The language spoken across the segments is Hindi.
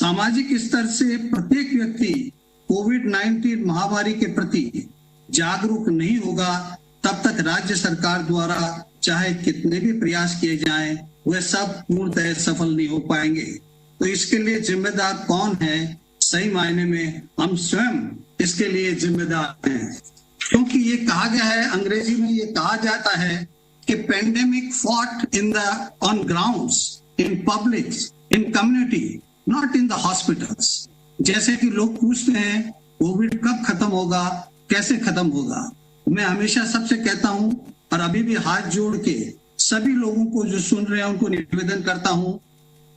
सामाजिक स्तर से प्रत्येक व्यक्ति कोविड-19 महामारी के प्रति जागरूक नहीं होगा, तब तक राज्य सरकार द्वारा चाहे कितने भी प्रयास किए जाएं, वह सब पूर्णतः सफल नहीं हो पाएंगे। तो इसके लिए जिम्मेदार कौन है? सही मायने में हम स्वयं इसके लिए जिम्मेदार हैं, क्योंकि ये कहा गया है, अंग्रेजी में ये कहा जाता है कि pandemic fought in the on grounds, in public, in community, not in the hospitals. जैसे कि लोग पूछते हैं कोविड कब खत्म होगा, कैसे खत्म होगा। मैं हमेशा सबसे कहता हूं और अभी भी हाथ जोड़ के सभी लोगों को जो सुन रहे हैं उनको निवेदन करता हूं,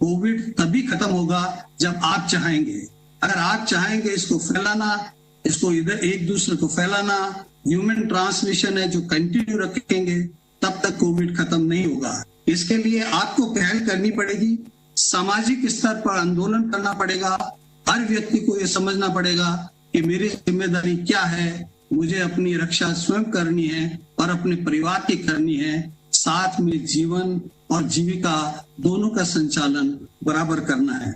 कोविड तभी खत्म होगा जब आप चाहेंगे। अगर आप चाहेंगे इसको फैलाना, इसको इधर एक दूसरे को फैलाना, ह्यूमन ट्रांसमिशन है जो कंटिन्यू रखेंगे, तब तक कोविड खत्म नहीं होगा। इसके लिए आपको पहल करनी पड़ेगी, सामाजिक स्तर पर आंदोलन करना पड़ेगा। हर व्यक्ति को यह समझना पड़ेगा कि मेरी जिम्मेदारी क्या है, मुझे अपनी रक्षा स्वयं करनी है और अपने परिवार की करनी है, साथ में जीवन और जीविका दोनों का संचालन बराबर करना है।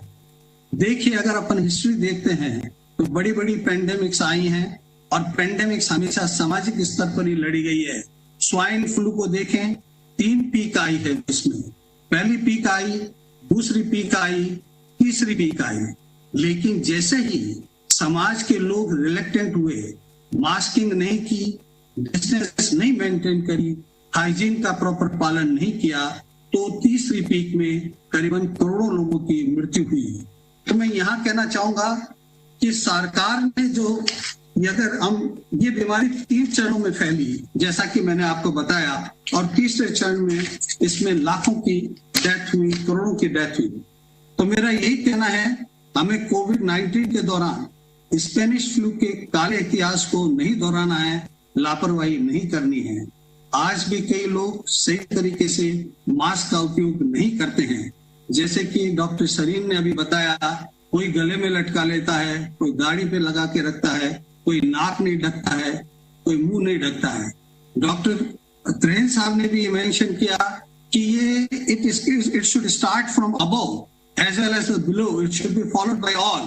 देखिए, अगर अपन हिस्ट्री देखते हैं तो बड़ी बड़ी पेंडेमिक्स आई हैं और पेंडेमिक्स हमेशा सामाजिक स्तर पर ही लड़ी गई है। स्वाइन फ्लू को देखें, 3 पीक आई है उसमें, पहली पीक आई, दूसरी पीक आई, तीसरी पीक आई। लेकिन जैसे ही समाज के लोग रिलेक्टेंट हुए, मास्किंग नहीं की, डिस्टेंस नहीं मेंटेन करी, हाइजीन का प्रॉपर पालन नहीं किया, तो तीसरी पीक में करीबन करोड़ों लोगों की मृत्यु हुई। तो मैं यहाँ कहना चाहूंगा कि सरकार ने जो, अगर हम ये बीमारी 3 चरणों में फैली, जैसा कि मैंने आपको बताया, और तीसरे चरण में इसमें लाखों की डेथ हुई, करोड़ों की डेथ हुई। तो मेरा यही कहना है, हमें कोविड-19 के दौरान स्पेनिश फ्लू के काले इतिहास को नहीं दोहराना है, लापरवाही नहीं करनी है। आज भी कई लोग सही तरीके से मास्क का उपयोग नहीं करते हैं। जैसे कि डॉक्टर सरीन ने अभी बताया, कोई गले में लटका लेता है, कोई दाढ़ी पे लगा के रखता है, कोई नाक नहीं ढकता है, कोई मुंह नहीं ढकता है। डॉक्टर त्रेन साहब ने भी मेंशन किया कि ये it should start from above as well as below, it should be followed by all.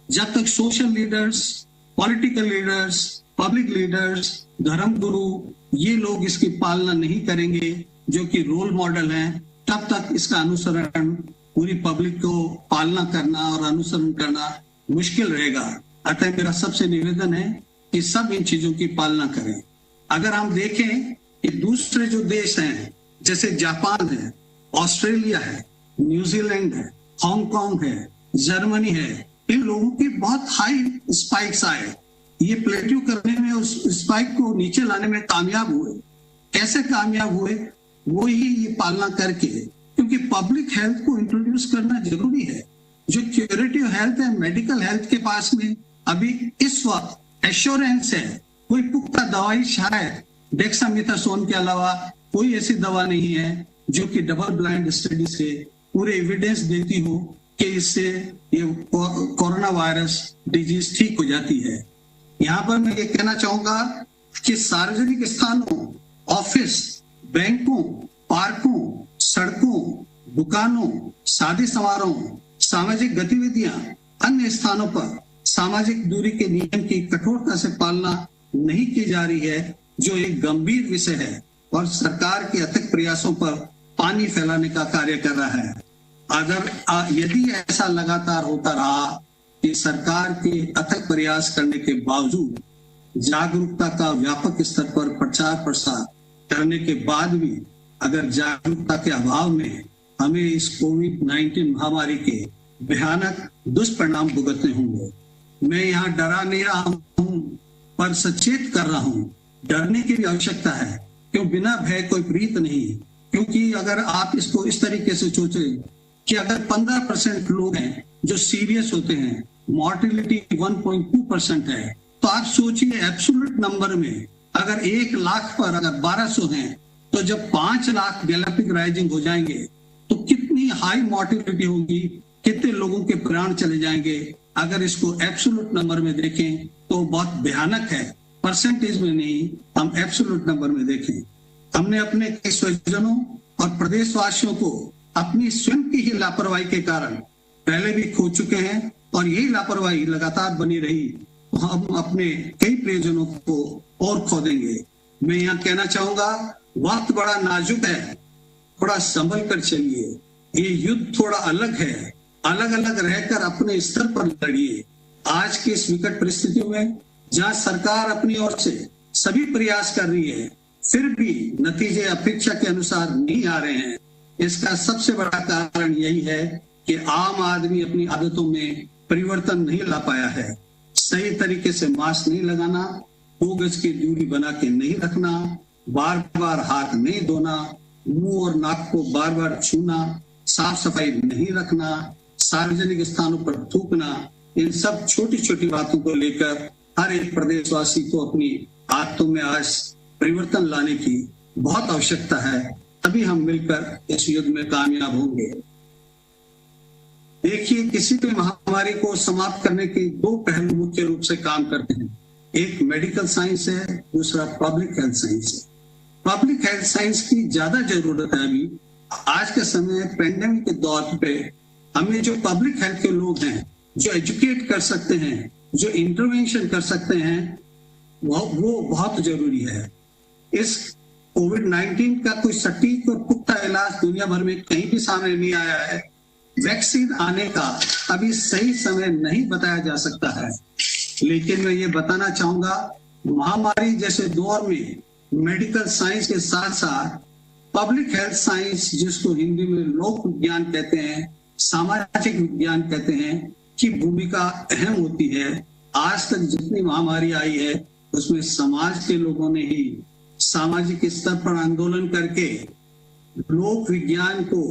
जब तक social leaders, political leaders, public leaders, धर्म गुरु, ये लोग इसकी पालना नहीं करेंगे, जो कि रोल मॉडल हैं, तब तक इसका अनुसरण पूरी पब्लिक को पालना करना और अनुसरण करना मुश्किल रहेगा। अतः मेरा सबसे निवेदन है कि सब इन चीजों की पालना करें। अगर हम देखें कि दूसरे जो देश हैं, जैसे जापान है, ऑस्ट्रेलिया है, न्यूजीलैंड है, हांगकांग है, जर्मनी है, इन लोगों की बहुत हाई स्पाइक्स आए, ये प्लेट्यू करने में, उस स्पाइक को नीचे लाने में कामयाब हुए। कैसे कामयाब हुए? वो ही ये पालना करके, क्योंकि पब्लिक हेल्थ को इंट्रोड्यूस करना जरूरी है। जो क्यूरेटिव हेल्थ है, मेडिकल हेल्थ के पास में अभी इस वक्त एश्योरेंस है, कोई पुख्ता दवाई शायद डेक्सामेथासोन के अलावा कोई ऐसी दवा नहीं है जो कि डबल ब्लाइंड स्टडी से पूरे एविडेंस देती हो कि इससे ये कोरोना वायरस डिजीज ठीक हो जाती है। यहाँ पर मैं ये कहना चाहूंगा कि सार्वजनिक स्थानों, ऑफिस, बैंकों, पार्कों, सड़कों, दुकानों, शादी समारोह, सामाजिक गतिविधियां, अन्य स्थानों पर सामाजिक दूरी के नियम की कठोरता से पालना नहीं की जा रही है, जो एक गंभीर विषय है और सरकार के अथक प्रयासों पर पानी फैलाने का कार्य कर रहा है। अगर यदि ऐसा लगातार होता रहा कि सरकार के अथक प्रयास करने के बावजूद, जागरूकता का व्यापक स्तर पर प्रचार प्रसार करने के बाद भी अगर जागरूकता के अभाव में हमें इस कोविड-19 महामारी के भयानक दुष्परिणाम भुगतने होंगे। मैं यहाँ डरा नहीं रहा हूँ, पर सचेत कर रहा हूँ। डरने की भी आवश्यकता है, क्यों? बिना भय कोई प्रीत नहीं। क्योंकि अगर आप इसको इस तरीके से सोचें कि अगर 15% लोग हैं जो सीरियस होते हैं, मॉर्टेलिटी 1.2% है, तो आप सोचिए एब्सोल्यूट नंबर में अगर 1 लाख पर अगर 1200 हैं, तो जब 5 लाख गैलेपिक राइजिंग हो जाएंगे तो कितनी हाई मॉर्टेलिटी होगी, कितने लोगों के प्राण चले जाएंगे। अगर इसको एब्सोल्यूट नंबर में देखें तो बहुत भयानक है, परसेंटेज में नहीं, हम एब्सोल्यूट नंबर में देखें। हमने अपने कई स्वजनों और प्रदेशवासियों को अपनी स्वयं की ही लापरवाही के कारण पहले भी खो चुके हैं और यही लापरवाही लगातार बनी रही तो हम अपने कई प्रियजनों को और खो देंगे। मैं यहाँ कहना चाहूंगा, वक्त बड़ा नाजुक है, थोड़ा संभल कर चलिए। ये युद्ध थोड़ा अलग है, अलग अलग रहकर अपने स्तर पर लड़िए। आज की इस विकट परिस्थितियों में जहां सरकार अपनी ओर से सभी प्रयास कर रही है, फिर भी नतीजे अपेक्षा के अनुसार नहीं आ रहे हैं। इसका सबसे बड़ा कारण यही है कि आम आदमी अपनी आदतों में परिवर्तन नहीं ला पाया है। सही तरीके से मास्क नहीं लगाना, 2 गज की दूरी बना के नहीं रखना, बार बार हाथ नहीं धोना, मुंह और नाक को बार बार छूना, साफ सफाई नहीं रखना, सार्वजनिक स्थानों पर थूकना, इन सब छोटी छोटी बातों को लेकर हर एक प्रदेशवासी को अपनी आदतों में आज परिवर्तन लाने की बहुत आवश्यकता है। तभी हम मिलकर इस युद्ध में कामयाब होंगे। देखिए, किसी भी महामारी को समाप्त करने के 2 पहलू मुख्य रूप से काम करते हैं। एक मेडिकल साइंस है, दूसरा पब्लिक हेल्थ साइंस है। पब्लिक हेल्थ साइंस की ज्यादा जरूरत है अभी आज के समय पेंडेमिक के दौर पे। हमें जो पब्लिक हेल्थ के लोग हैं, जो एजुकेट कर सकते हैं, जो इंटरवेंशन कर सकते हैं, वो बहुत जरूरी है। इस कोविड-19 का कोई सटीक और पुख्ता इलाज दुनिया भर में कहीं भी सामने नहीं आया है। वैक्सीन आने का अभी सही समय नहीं बताया जा सकता है, लेकिन मैं ये बताना चाहूंगा, महामारी जैसे दौर में मेडिकल साइंस के साथ साथ पब्लिक हेल्थ साइंस, जिसको हिंदी में लोक विज्ञान कहते हैं, सामाजिक विज्ञान कहते हैं, की भूमिका अहम होती है। आज तक जितनी महामारी आई है उसमें समाज के लोगों ने ही सामाजिक स्तर पर आंदोलन करके, लोक विज्ञान को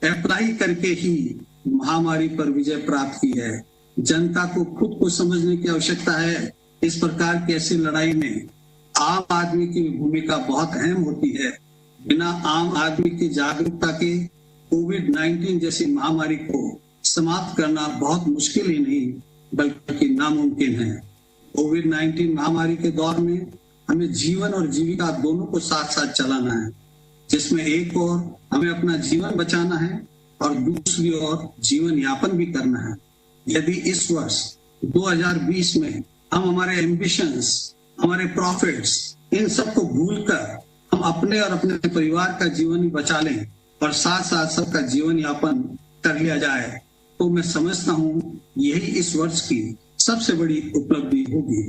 अप्लाई करके ही महामारी पर विजय प्राप्त की है। जनता को खुद को समझने की आवश्यकता है। इस प्रकार की ऐसी लड़ाई में आम आदमी की भूमिका बहुत अहम होती है। बिना आम आदमी की जागरूकता के कोविड-19 जैसी महामारी को समाप्त करना बहुत मुश्किल ही नहीं बल्कि नामुमकिन है। कोविड-19 महामारी के दौर में हमें जीवन और जीविका दोनों को साथ साथ चलाना है, जिसमें एक ओर हमें अपना जीवन बचाना है और दूसरी ओर जीवन यापन भी करना है। यदि इस वर्ष 2020 में हम हमारे एम्बिशंस, हमारे प्रॉफिट्स, इन सबको भूलकर हम अपने और अपने परिवार का जीवन ही बचा लें और साथ साथ सबका जीवन यापन कर लिया जाए, तो मैं समझता हूँ यही इस वर्ष की सबसे बड़ी उपलब्धि होगी।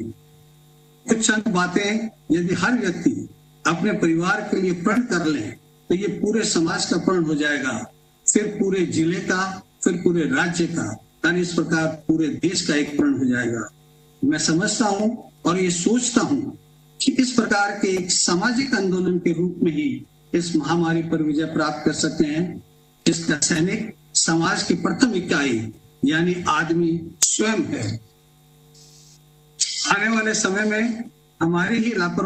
कुछ चंद बातें यदि हर व्यक्ति अपने परिवार के लिए प्रण कर ले तो ये पूरे समाज का प्रण हो जाएगा, फिर पूरे जिले का, फिर पूरे राज्य का, यानी इस प्रकार पूरे देश का एक प्रण हो जाएगा। मैं समझता हूँ और ये सोचता हूँ कि इस प्रकार के एक सामाजिक आंदोलन के रूप में ही इस महामारी पर विजय प्राप्त कर सकते हैं, जिसका सैनिक समाज की प्रथम इकाई यानी आदमी स्वयं है। आने वाले समय में हमारी ही लापरवाही